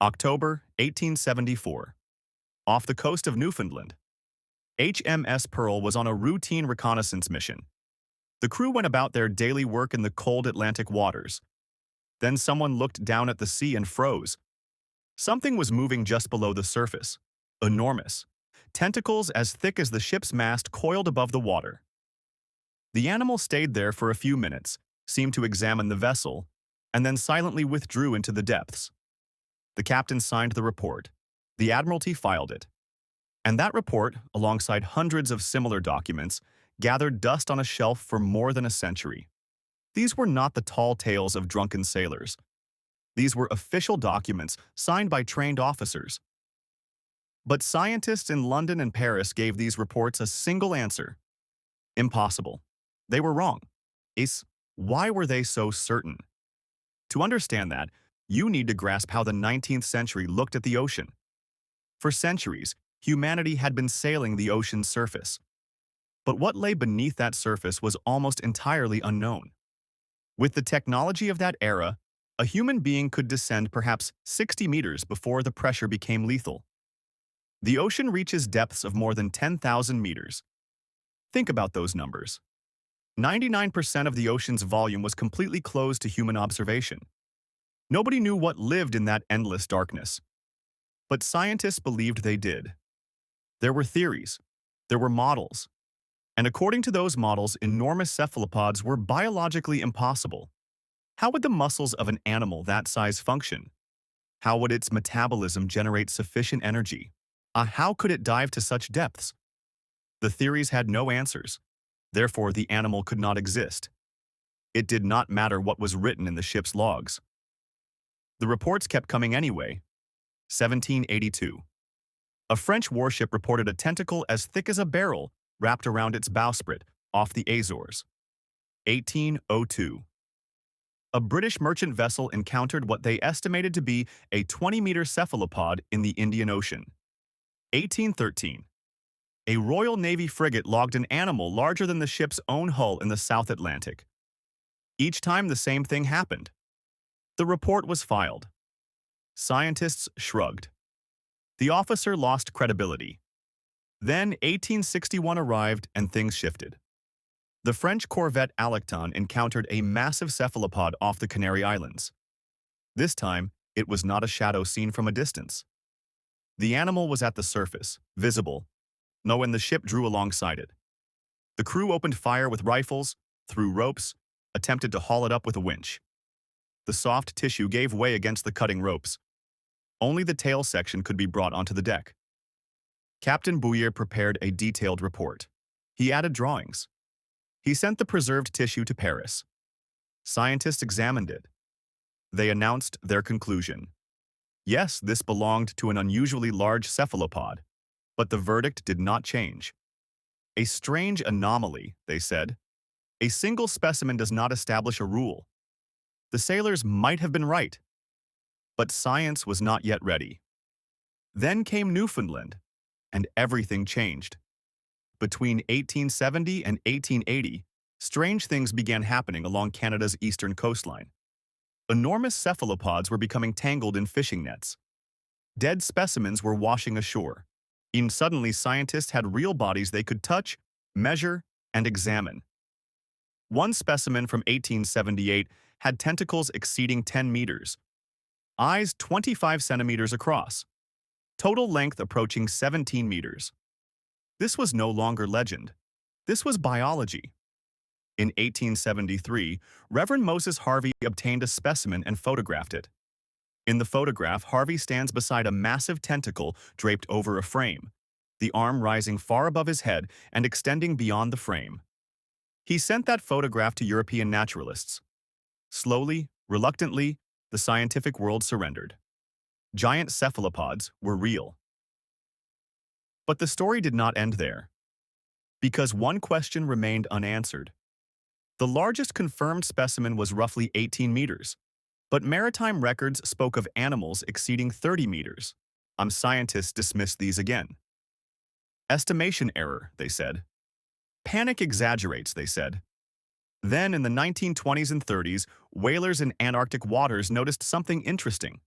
October 1874. Off the coast of Newfoundland, HMS Pearl was on a routine reconnaissance mission. The crew went about their daily work in the cold Atlantic waters. Then someone looked down at the sea and froze. Something was moving just below the surface. Enormous. Tentacles as thick as the ship's mast coiled above the water. The animal stayed there for a few minutes, seemed to examine the vessel, and then silently withdrew into the depths. The captain signed the report. The Admiralty filed it. And that report, alongside hundreds of similar documents, gathered dust on a shelf for more than a century. These were not the tall tales of drunken sailors. These were official documents signed by trained officers. But scientists in London and Paris gave these reports a single answer. Impossible. They were wrong. Why were they so certain? To understand that, you need to grasp how the 19th century looked at the ocean. For centuries, humanity had been sailing the ocean's surface. But what lay beneath that surface was almost entirely unknown. With the technology of that era, a human being could descend perhaps 60 meters before the pressure became lethal. The ocean reaches depths of more than 10,000 meters. Think about those numbers. 99% of the ocean's volume was completely closed to human observation. Nobody knew what lived in that endless darkness. But scientists believed they did. There were theories. There were models. And according to those models, enormous cephalopods were biologically impossible. How would the muscles of an animal that size function? How would its metabolism generate sufficient energy? How could it dive to such depths? The theories had no answers. Therefore, the animal could not exist. It did not matter what was written in the ship's logs. The reports kept coming anyway. 1782. A French warship reported a tentacle as thick as a barrel wrapped around its bowsprit off the Azores. 1802. A British merchant vessel encountered what they estimated to be a 20-meter cephalopod in the Indian Ocean. 1813. A Royal Navy frigate logged an animal larger than the ship's own hull in the South Atlantic. Each time the same thing happened. The report was filed. Scientists shrugged. The officer lost credibility. Then 1861 arrived and things shifted. The French corvette Alecton encountered a massive cephalopod off the Canary Islands. This time, it was not a shadow seen from a distance. The animal was at the surface, visible, when the ship drew alongside it. The crew opened fire with rifles, threw ropes, attempted to haul it up with a winch. The soft tissue gave way against the cutting ropes. Only the tail section could be brought onto the deck. Captain Bouyer prepared a detailed report. He added drawings. He sent the preserved tissue to Paris. Scientists examined it. They announced their conclusion. Yes, this belonged to an unusually large cephalopod, but the verdict did not change. A strange anomaly, they said. A single specimen does not establish a rule. The sailors might have been right. But science was not yet ready. Then came Newfoundland, and everything changed. Between 1870 and 1880, strange things began happening along Canada's eastern coastline. Enormous cephalopods were becoming tangled in fishing nets. Dead specimens were washing ashore. And suddenly, scientists had real bodies they could touch, measure, and examine. One specimen from 1878 had tentacles exceeding 10 meters, eyes 25 centimeters across, total length approaching 17 meters. This was no longer legend. This was biology. In 1873, Reverend Moses Harvey obtained a specimen and photographed it. In the photograph, Harvey stands beside a massive tentacle draped over a frame, the arm rising far above his head and extending beyond the frame. He sent that photograph to European naturalists. Slowly, reluctantly, the scientific world surrendered. Giant cephalopods were real. But the story did not end there. Because one question remained unanswered. The largest confirmed specimen was roughly 18 meters, but maritime records spoke of animals exceeding 30 meters. Scientists dismissed these again. Estimation error, they said. Panic exaggerates, they said. Then, in the 1920s and 30s, whalers in Antarctic waters noticed something interesting.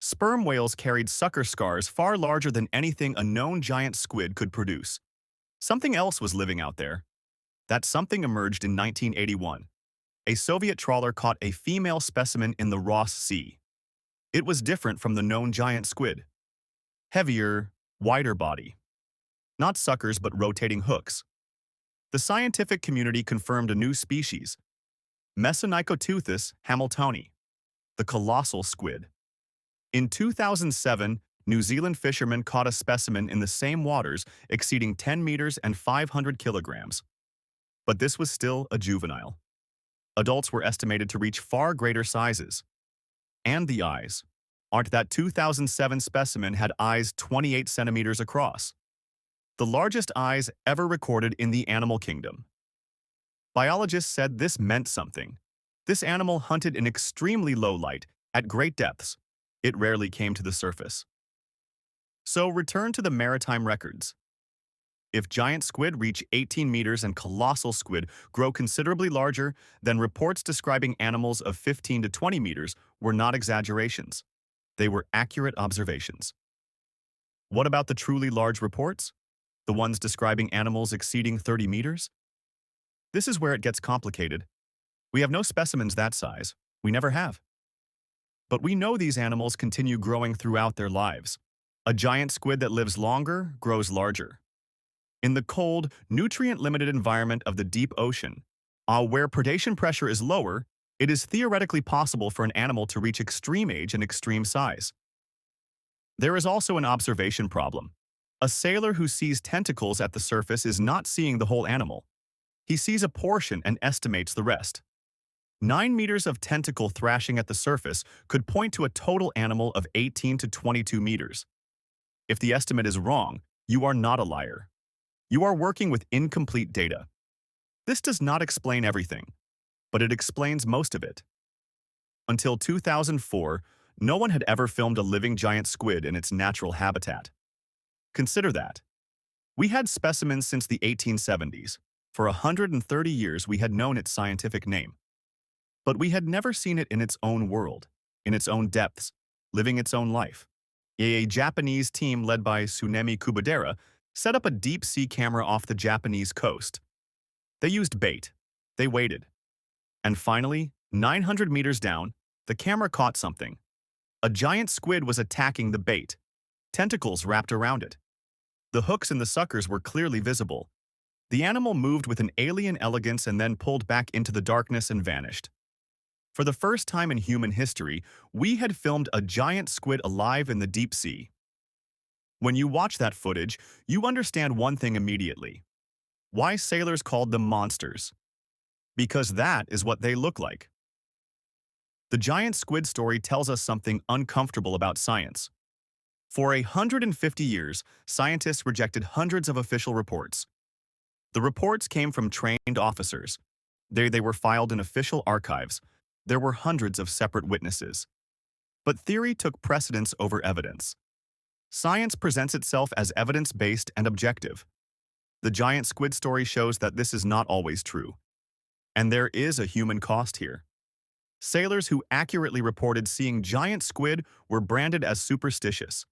Sperm whales carried sucker scars far larger than anything a known giant squid could produce. Something else was living out there. That something emerged in 1981. A Soviet trawler caught a female specimen in the Ross Sea. It was different from the known giant squid. Heavier, wider body. Not suckers but rotating hooks. The scientific community confirmed a new species, Mesonychoteuthis hamiltoni, the colossal squid. In 2007, New Zealand fishermen caught a specimen in the same waters exceeding 10 meters and 500 kilograms. But this was still a juvenile. Adults were estimated to reach far greater sizes. And the eyes. That 2007 specimen had eyes 28 centimeters across. The largest eyes ever recorded in the animal kingdom. Biologists said this meant something. This animal hunted in extremely low light, at great depths. It rarely came to the surface. So return to the maritime records. If giant squid reach 18 meters and colossal squid grow considerably larger, then reports describing animals of 15 to 20 meters were not exaggerations. They were accurate observations. What about the truly large reports? The ones describing animals exceeding 30 meters? This is where it gets complicated. We have no specimens that size. We never have. But we know these animals continue growing throughout their lives. A giant squid that lives longer grows larger. In the cold, nutrient-limited environment of the deep ocean, where predation pressure is lower, it is theoretically possible for an animal to reach extreme age and extreme size. There is also an observation problem. A sailor who sees tentacles at the surface is not seeing the whole animal. He sees a portion and estimates the rest. 9 meters of tentacle thrashing at the surface could point to a total animal of 18 to 22 meters. If the estimate is wrong, you are not a liar. You are working with incomplete data. This does not explain everything, but it explains most of it. Until 2004, no one had ever filmed a living giant squid in its natural habitat. Consider that. We had specimens since the 1870s. For 130 years, we had known its scientific name. But we had never seen it in its own world, in its own depths, living its own life. A Japanese team led by Tsunemi Kubadera set up a deep-sea camera off the Japanese coast. They used bait. They waited. And finally, 900 meters down, the camera caught something. A giant squid was attacking the bait, tentacles wrapped around it. The hooks and the suckers were clearly visible. The animal moved with an alien elegance and then pulled back into the darkness and vanished. For the first time in human history, we had filmed a giant squid alive in the deep sea. When you watch that footage, you understand one thing immediately. Why sailors called them monsters. Because that is what they look like. The giant squid story tells us something uncomfortable about science. For 150 years, scientists rejected hundreds of official reports. The reports came from trained officers. They were filed in official archives. There were hundreds of separate witnesses. But theory took precedence over evidence. Science presents itself as evidence-based and objective. The giant squid story shows that this is not always true. And there is a human cost here. Sailors who accurately reported seeing giant squid were branded as superstitious.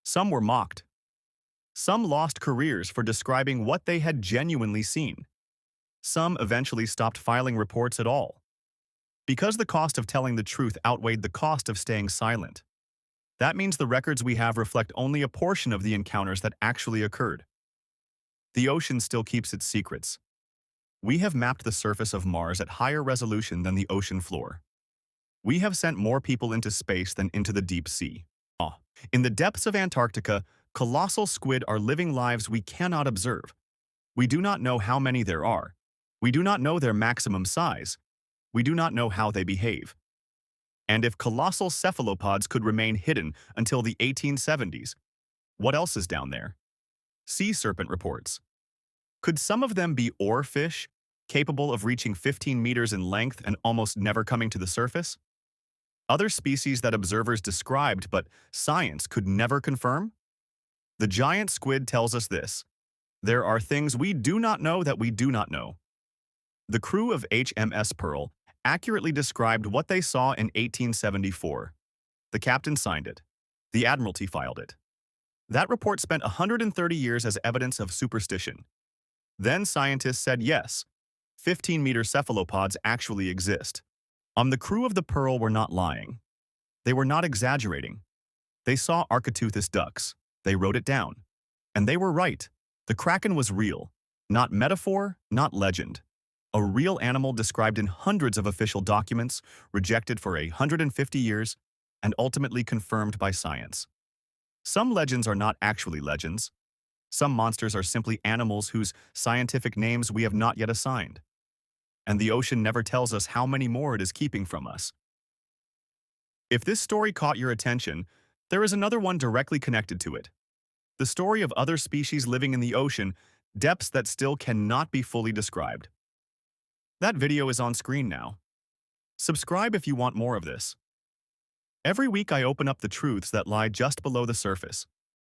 Some were mocked. Some lost careers for describing what they had genuinely seen. Some eventually stopped filing reports at all. Because the cost of telling the truth outweighed the cost of staying silent. That means the records we have reflect only a portion of the encounters that actually occurred. The ocean still keeps its secrets. We have mapped the surface of Mars at higher resolution than the ocean floor. We have sent more people into space than into the deep sea. In the depths of Antarctica, colossal squid are living lives we cannot observe. We do not know how many there are. We do not know their maximum size. We do not know how they behave. And if colossal cephalopods could remain hidden until the 1870s, what else is down there? Sea serpent reports. Could some of them be oarfish, capable of reaching 15 meters in length and almost never coming to the surface? Other species that observers described but science could never confirm? The giant squid tells us this. There are things we do not know that we do not know. The crew of HMS Pearl accurately described what they saw in 1874. The captain signed it. The Admiralty filed it. That report spent 130 years as evidence of superstition. Then scientists said yes, 15-meter cephalopods actually exist. The crew of the Pearl were not lying. They were not exaggerating. They saw Architeuthis ducks. They wrote it down. And they were right. The Kraken was real. Not metaphor, not legend. A real animal described in hundreds of official documents, rejected for 150 years, and ultimately confirmed by science. Some legends are not actually legends. Some monsters are simply animals whose scientific names we have not yet assigned. And the ocean never tells us how many more it is keeping from us. If this story caught your attention, there is another one directly connected to it. The story of other species living in the ocean, depths that still cannot be fully described. That video is on screen now. Subscribe if you want more of this. Every week I open up the truths that lie just below the surface.